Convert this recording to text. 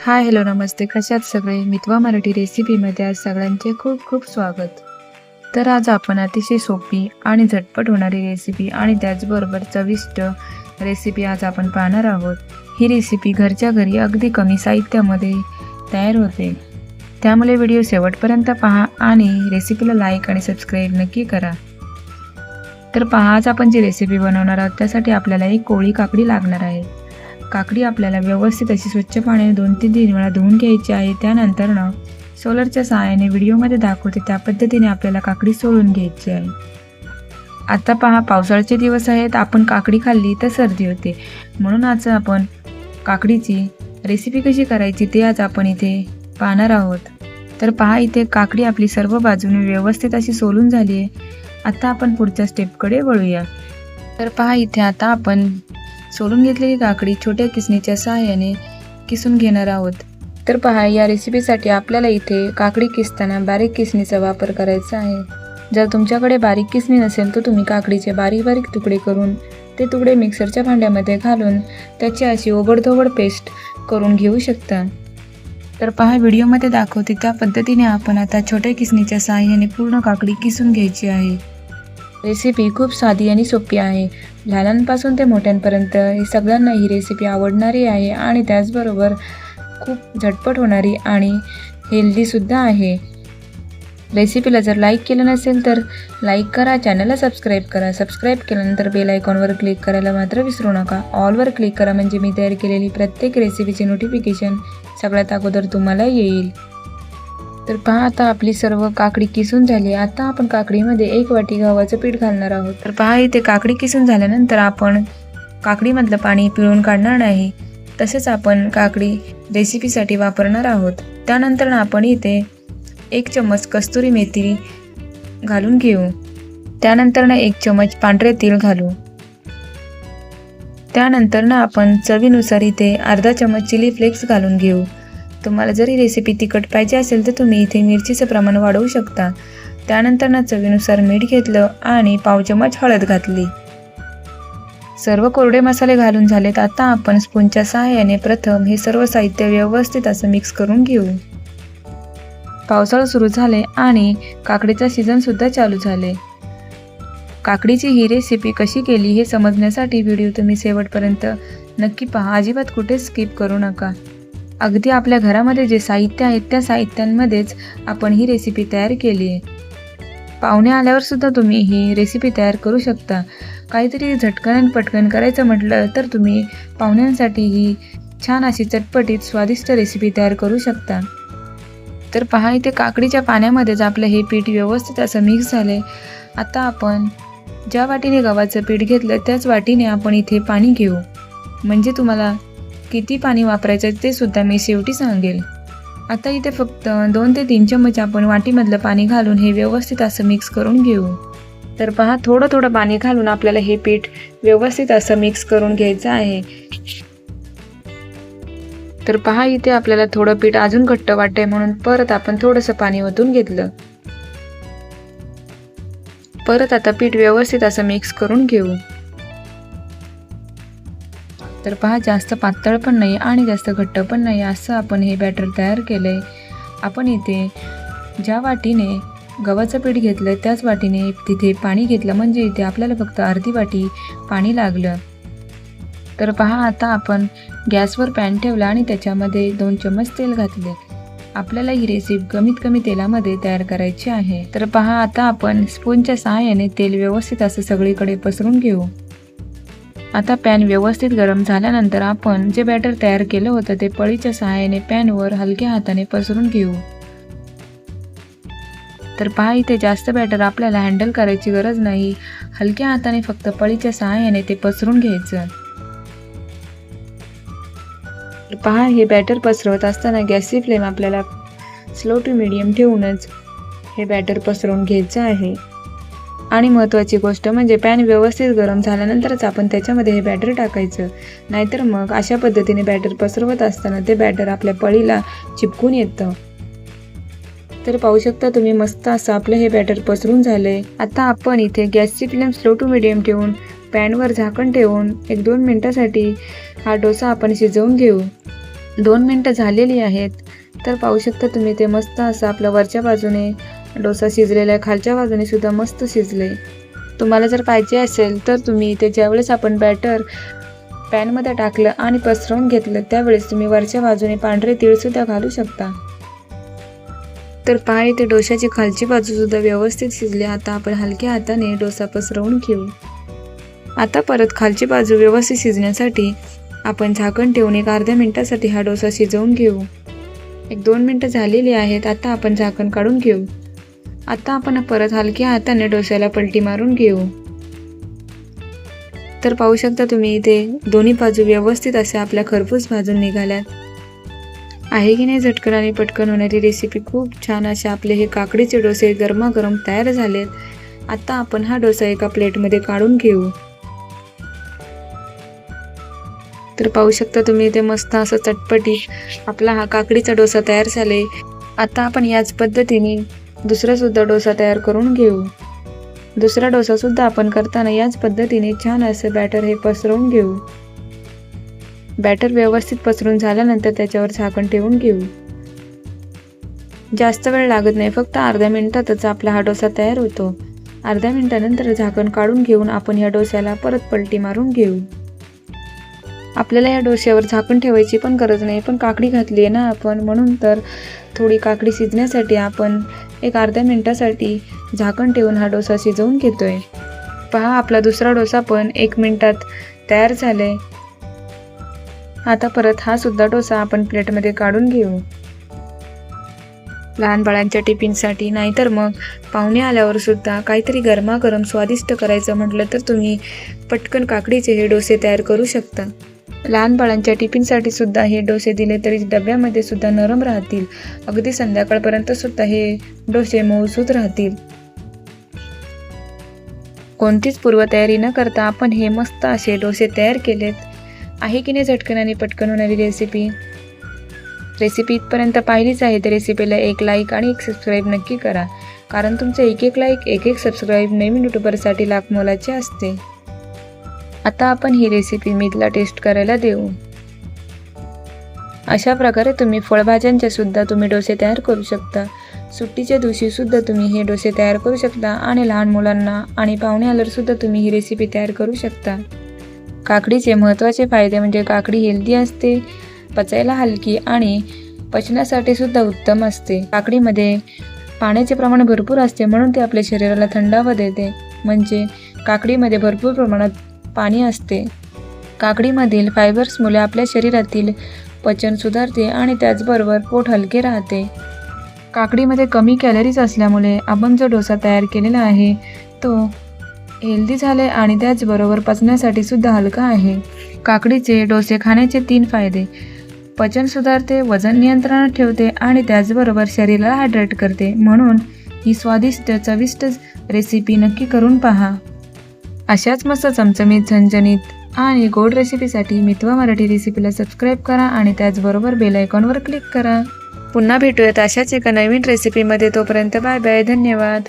Hi hello नमस्ते, कशात सगळे मितवा मराठी रेसिपीमध्ये आज सगळ्यांचे खूप खूप स्वागत. तर आज आपण अतिशय सोपी आणि झटपट होणारी रेसिपी आणि त्याचबरोबर चविष्ट रेसिपी आज आपण पाहणार आहोत. ही रेसिपी घरच्या घरी अगदी कमी साहित्यामध्ये तयार होते, त्यामुळे व्हिडिओ शेवटपर्यंत पहा आणि रेसिपीला लाईक आणि सबस्क्राईब नक्की करा. तर पहा, आज आपण जी रेसिपी बनवणार आहोत त्यासाठी आपल्याला एक कोवळी काकडी लागणार आहे. काकडी आपल्याला व्यवस्थित अशी स्वच्छ पाण्याने 2-3 वेळा धुवून घ्यायची आहे. त्यानंतर सोलरच्या सहाय्याने व्हिडिओमध्ये दाखवते त्या पद्धतीने आपल्याला काकडी सोलून घ्यायची आहे. आता पहा, पावसाळ्याचे दिवस आहेत, आपण काकडी खाल्ली तर सर्दी होते, म्हणून आज आपण काकडीची रेसिपी कशी करायची ते आज आपण इथे पाहणार आहोत. तर पहा, इथे काकडी आपली सर्व बाजूने व्यवस्थित अशी सोलून झाली आहे. आता आपण पुढच्या स्टेपकडे वळूया. तर पहा, इथे आता आपण सोलून घेतलेली काकडी छोट्या किसणीच्या सहाय्याने किसून घेणार आहोत. तर पहा, या रेसिपीसाठी आपल्याला इथे काकडी किसताना बारीक किसणीचा वापर करायचा आहे. जर तुमच्याकडे बारीक किसणी नसेल तर तुम्ही काकडीचे बारीक बारीक तुकडे करून ते तुकडे मिक्सरच्या भांड्यामध्ये घालून त्याची अशी ओबडधोबड पेस्ट करून घेऊ शकता. तर पहा, व्हिडिओमध्ये दाखवते त्या पद्धतीने आपण आता छोट्या किसणीच्या सहाय्याने पूर्ण काकडी किसून घ्यायची आहे. रेसिपी खूप साधी आणि सोपी आहे. लहानांपासून ते मोठ्यांपर्यंत हे सगळ्यांना ही रेसिपी आवडणारी आहे आणि त्याचबरोबर खूप झटपट होणारी आणि हेल्दीसुद्धा आहे. रेसिपीला जर लाईक केलं नसेल तर लाईक करा, चॅनलला सबस्क्राईब करा. सबस्क्राईब केल्यानंतर बेल आयकॉनवर क्लिक करायला मात्र विसरू नका. ऑलवर क्लिक करा, म्हणजे मी तयार केलेली प्रत्येक रेसिपीचे नोटिफिकेशन सगळ्यात अगोदर तुम्हाला येईल. तर पहा, आता आपली सर्व काकडी किसून झाली. आता आपण काकडीमध्ये 1 वाटी गव्हाचं पीठ घालणार आहोत. तर पहा, इथे काकडी किसून झाल्यानंतर आपण काकडीमधलं पाणी पिळून काढणार नाही, तसेच आपण काकडी रेसिपीसाठी वापरणार आहोत. त्यानंतर आपण इथे 1 चम्मच कस्तुरी मेथी घालून घेऊ. त्यानंतर 1 चम्मच पांढरे तीळ घालू. त्यानंतर आपण चवीनुसार इथे अर्धा चम्मच चिली फ्लेक्स घालून घेऊ. तुम्हाला जरी रेसिपी तिखट पाहिजे असेल तर तुम्ही इथे मिरचीचं प्रमाण वाढवू शकता. त्यानंतर चवीनुसार मीठ घेतलं आणि पाव चम्मच हळद घातली. सर्व कोरडे मसाले घालून झालेत. आता आपण स्पूनच्या सहाय्याने प्रथम हे सर्व साहित्य व्यवस्थित असं मिक्स करून घेऊ. पावसाळा सुरू झाले आणि काकडीचा सीझनसुद्धा चालू झाले. काकडीची ही रेसिपी कशी केली हे समजण्यासाठी व्हिडिओ तुम्ही शेवटपर्यंत नक्की पहा, अजिबात कुठे स्किप करू नका. अगदी आपल्या घरामध्ये जे साहित्य आहेत त्या साहित्यांमध्येच आपण ही रेसिपी तयार केली आहे. पाहुणे आल्यावर सुद्धा तुम्ही ही रेसिपी तयार करू शकता. काहीतरी झटकन पटकन करायचं म्हटलं तर तुम्ही पाहुण्यांसाठी ही छान अशी चटपटीत स्वादिष्ट रेसिपी तयार करू शकता. तर पहा, इथे काकडीच्या पाण्यामध्येच आपलं हे पीठ व्यवस्थित असं मिक्स झाले. आता आपण ज्या वाटीने गव्हाचं पीठ घेतलं त्याच वाटीने आपण इथे पाणी घेऊ. म्हणजे तुम्हाला किती पाणी वापरायचं ते सुद्धा मी शेवटी सांगेल. आता इथे फक्त 2 ते 3 चम्मच आपण वाटीमधलं पाणी घालून हे व्यवस्थित असं मिक्स करून घेऊ. तर पहा, थोडं थोडं पाणी घालून आपल्याला हे पीठ व्यवस्थित असं मिक्स करून घ्यायचं आहे. तर पहा, इथे आपल्याला थोडं पीठ अजून घट्ट वाटतंय म्हणून परत आपण थोडंसं पाणी ओतून घेतलं. परत आता पीठ व्यवस्थित असं मिक्स करून घेऊ. तर पहा, जास्त पातळ पण नाही आणि जास्त घट्ट पण नाही असं आपण हे बॅटर तयार केलंय. आपण इथे ज्या वाटीने गव्हाचं पीठ घेतलं त्याच वाटीने तिथे पाणी घेतलं, म्हणजे इथे आपल्याला फक्त अर्धी वाटी पाणी लागलं. तर पहा, आता आपण गॅसवर पॅन ठेवला आणि त्याच्यामध्ये 2 चम्मच तेल घातले. आपल्याला ही रेसिपी कमीत कमी तेलामध्ये तयार करायची आहे. तर पहा, आता आपण स्पूनच्या सहाय्याने तेल व्यवस्थित असं सगळीकडे पसरून घेऊ. आता पॅन व्यवस्थित गरम झाल्यानंतर आपण जे बॅटर तयार केलं होतं ते पळीच्या सहाय्याने पॅनवर हलक्या हाताने पसरून घेऊ. तर पहा, इथे जास्त बॅटर आपल्याला हँडल करायची गरज नाही. हलक्या हाताने फक्त पळीच्या सहाय्याने ते पसरून घ्यायचं. तर पहा, हे बॅटर पसरवत असताना गॅसची फ्लेम आपल्याला स्लो टू मीडियम ठेवूनच हे बॅटर पसरवून घ्यायचं आहे. आणि महत्त्वाची गोष्ट म्हणजे पॅन व्यवस्थित गरम झाल्यानंतरच आपण त्याच्यामध्ये हे बॅटर टाकायचं, नाहीतर मग अशा पद्धतीने बॅटर पसरवत असताना ते बॅटर आपल्या पळीला चिपकून येतं. तर पाहू शकता तुम्ही, मस्त असं आपलं हे बॅटर पसरून झालंय. आता आपण इथे गॅसची फ्लेम स्लो टू मीडियम ठेवून पॅनवर झाकण ठेवून 1-2 मिनिटासाठी हा डोसा आपण शिजवून घेऊ. 2 मिनटं झालेली आहेत. तर पाहू शकता तुम्ही ते मस्त असं आपलं वरच्या बाजूने डोसा शिजलेला आहे, खालच्या बाजूने सुद्धा मस्त शिजले. तुम्हाला जर पाहिजे असेल तर तुम्ही इथे ज्यावेळेस आपण बॅटर पॅनमध्ये टाकलं आणि पसरवून घेतलं त्यावेळेस तुम्ही वरच्या बाजूने पांढरे तीळसुद्धा घालू शकता. तर पहा इथे डोशाची खालची बाजूसुद्धा व्यवस्थित शिजली. आता आपण हलक्या हाताने डोसा पसरवून घेऊ. आता परत खालची बाजू व्यवस्थित शिजण्यासाठी आपण झाकण ठेवून एक अर्ध्या मिनिटासाठी हा डोसा शिजवून घेऊ. 1-2 मिनटं झालेली आहेत. आता आपण झाकण काढून घेऊ. आता आपण परत हलक्या हाताने डोस्याला पलटी मारून घेऊ. तर पाहू शकता तुम्ही इथे दोन्ही बाजू व्यवस्थित अशा आपल्या खरपूस भाजून निघाल्यात. आहे की नाही झटकन आणि पटकन होणारी रेसिपी. खूप छान अशा आपले हे काकडीचे डोसे गरमागरम तयार झालेत. आता आपण हा डोसा एका प्लेटमध्ये काढून घेऊ. तर पाहू शकता तुम्ही इथे मस्त असं चटपटीत आपला हा काकडीचा डोसा तयार झाले. आता आपण याच पद्धतीने दुसरासुद्धा डोसा तयार करून घेऊ. दुसरा डोसासुद्धा आपण करताना याच पद्धतीने छान असं बॅटर हे पसरवून घेऊ. बॅटर व्यवस्थित पसरून झाल्यानंतर त्याच्यावर झाकण ठेवून घेऊ. जास्त वेळ लागत नाही, फक्त अर्ध्या मिनिटातच आपला हा डोसा तयार होतो. अर्ध्या मिनिटानंतर झाकण काढून घेऊन आपण या डोस्याला परत पलटी मारून घेऊ. आपल्याला या डोश्यावर झाकण ठेवायची पण गरज नाही, पण काकडी घातली आहे ना आपण, म्हणून तर थोडी काकडी शिजण्यासाठी आपण एक अर्ध्या मिनिटासाठी झाकण ठेवून हा डोसा शिजवून घेतोय. पहा आपला दुसरा डोसा पण 1 मिनिटात तयार झालाय. आता परत हा सुद्धा डोसा आपण प्लेटमध्ये काढून घेऊ. लहान बाळांच्या टिफिनसाठी नाहीतर मग पाहुणे आल्यावर सुद्धा काहीतरी गरमागरम स्वादिष्ट करायचं म्हटलं तर तुम्ही पटकन काकडीचे हे डोसे तयार करू शकता. लहान बाळांच्या टिफिनसाठी सुद्धा हे डोसे दिले तरी डब्यामध्ये सुद्धा नरम राहतील. अगदी संध्याकाळपर्यंत सुद्धा हे डोसे मऊसूत राहतील. कोणतीच पूर्वतयारी न करता आपण हे मस्त असे डोसे तयार केलेत. आहे की नाही झटकन आणि पटकन होणारी रेसिपी. रेसिपी इथपर्यंत पाहिलीच आहे तर रेसिपीला एक लाईक आणि एक सबस्क्राईब नक्की करा, कारण तुमचं एक लाईक एक सबस्क्राईब नवीन यूट्यूबरसाठी लाख मोलाचे असते. आता आपण ही रेसिपी मीतला टेस्ट करायला देऊ. अशा प्रकारे तुम्ही फळभाज्यांचे सुद्धा तुम्ही डोसे तयार करू शकता. सुट्टीच्या दिवशी सुद्धा तुम्ही हे डोसे तयार करू शकता आणि लहान मुलांना आणि पाहुणे आल्यावर सुद्धा तुम्ही ही रेसिपी तयार करू शकता. काकडीचे महत्त्वाचे फायदे म्हणजे काकडी हेल्दी असते, पचायला हलकी आणि पचनासाठी सुद्धा उत्तम असते. काकडीमध्ये पाण्याचे प्रमाण भरपूर असते, म्हणून ते आपल्या शरीराला थंडावा देते. म्हणजे काकडीमध्ये भरपूर प्रमाणात पाणी असते. काकडीमधील फायबर्समुळे आपल्या शरीरातील पचन सुधारते आणि त्याचबरोबर पोट हलके राहते. काकडीमध्ये कमी कॅलरीज असल्यामुळे आपण जो डोसा तयार केलेला आहे तो हेल्दी झाले आणि त्याचबरोबर पचण्यासाठी सुद्धा हलका आहे. काकडीचे डोसे खाण्याचे 3 फायदे: पचन सुधारते, वजन नियंत्रणात ठेवते आणि त्याचबरोबर शरीराला हायड्रेट करते. म्हणून ही स्वादिष्ट चविष्ट रेसिपी नक्की करून पहा. अशाच मस्त चमचमीत, झणझणीत आणि गोड रेसिपीसाठी मितवा मराठी रेसिपीला सबस्क्राईब करा आणि त्याचबरोबर बेल आयकॉनवर क्लिक करा. पुन्हा भेटूयात अशाच एका नवीन रेसिपीमध्ये. तोपर्यंत बाय बाय. धन्यवाद.